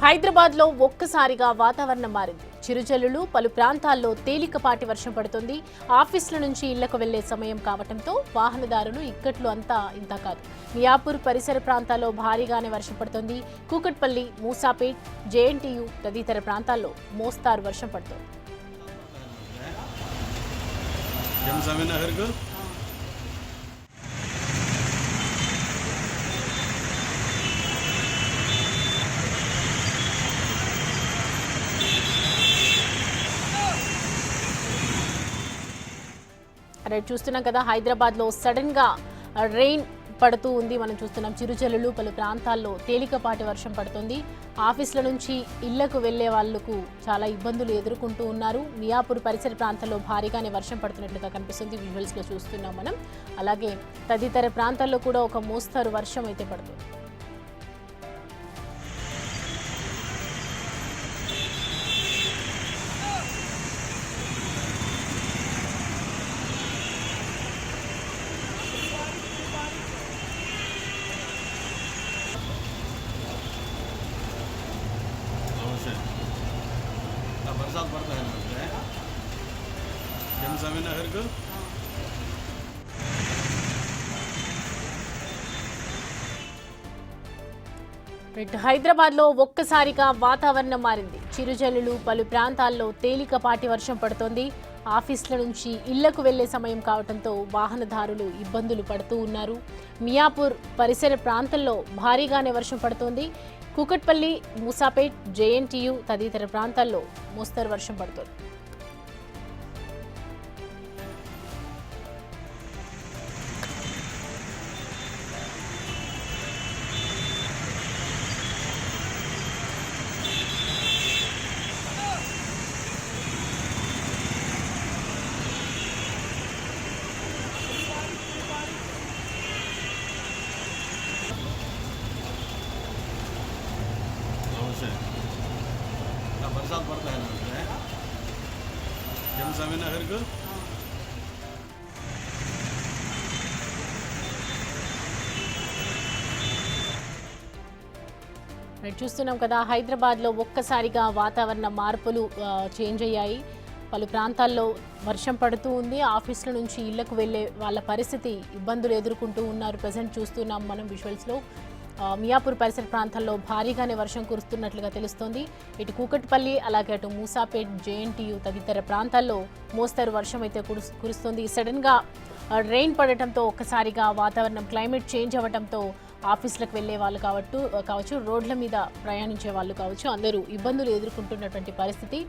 హైదరాబాద్లో ఒక్కసారిగా వాతావరణం మారింది. చిరుజల్లులు, పలు ప్రాంతాల్లో తేలికపాటి వర్షం పడుతుంది. ఆఫీసుల నుంచి ఇళ్లకు వెళ్లే సమయం కావడంతో వాహనదారులు ఇక్కట్లు అంతా ఇంత కాదు. మియాపూర్ పరిసర ప్రాంతాల్లో భారీగానే వర్షం పడుతుంది. కూకట్పల్లి, మూసాపేట్, జేఎన్టీయూ తదితర ప్రాంతాల్లో మోస్తారు వర్షం పడుతుంది. చూస్తున్నాం కదా, హైదరాబాద్లో సడన్ గా రెయిన్ పడుతూ ఉంది. మనం చూస్తున్నాం చిరుజల్లులు, పలు ప్రాంతాల్లో తేలికపాటి వర్షం పడుతుంది. ఆఫీసుల నుంచి ఇళ్లకు వెళ్లే వాళ్లకు చాలా ఇబ్బందులు ఎదుర్కొంటూ ఉన్నారు. మియాపూర్ పరిసర ప్రాంతాల్లో భారీగానే వర్షం పడుతున్నట్లుగా కనిపిస్తుంది. విజువల్స్ లో చూస్తున్నాం మనం. అలాగే తదితర ప్రాంతాల్లో కూడా ఒక మోస్తరు వర్షం అయితే పడుతుంది. बरसात पड़ता है ना नगर को హైదరాబాద్లో ఒక్కసారిగా వాతావరణం మారింది. చిరుజల్లులు, పలు ప్రాంతాల్లో తేలికపాటి వర్షం పడుతోంది. ఆఫీసుల నుంచి ఇళ్లకు వెళ్లే సమయం కావడంతో వాహనదారులు ఇబ్బందులు పడుతూ ఉన్నారు. మియాపూర్ పరిసర ప్రాంతాల్లో భారీగానే వర్షం పడుతోంది. కూకట్పల్లి, మూసాపేట్, జేఎన్టీయూ తదితర ప్రాంతాల్లో మోస్తరు వర్షం పడుతోంది. बरसात पड़ता है ना नगर को చూస్తున్నాం కదా, హైదరాబాద్లో ఒక్కసారిగా వాతావరణ మార్పులు చేంజ్ అయ్యాయి. పలు ప్రాంతాల్లో వర్షం పడుతూ ఉంది. ఆఫీసుల నుంచి ఇళ్లకు వెళ్లే వాళ్ళ పరిస్థితి ఇబ్బందులు ఎదుర్కొంటూ ఉన్నారు. ప్రజెంట్ చూస్తున్నాం మనం విజువల్స్లో. మియాపూర్ పరిసర ప్రాంతాల్లో భారీగానే వర్షం కురుస్తున్నట్లుగా తెలుస్తోంది. ఇటు కూకట్పల్లి, అలాగే అటు మూసాపేట్, జేఎన్టీయూ తదితర ప్రాంతాల్లో మోస్తరు వర్షం అయితే కురుస్తుంది. సడన్గా రెయిన్ పడటంతో ఒక్కసారిగా వాతావరణం క్లైమేట్ చేంజ్ అవ్వడంతో ఆఫీసులకు వెళ్లే వాళ్ళు కావచ్చు, రోడ్ల మీద ప్రయాణించే వాళ్ళు కావచ్చు, అందరూ ఇబ్బందులు ఎదుర్కొంటున్నటువంటి పరిస్థితి.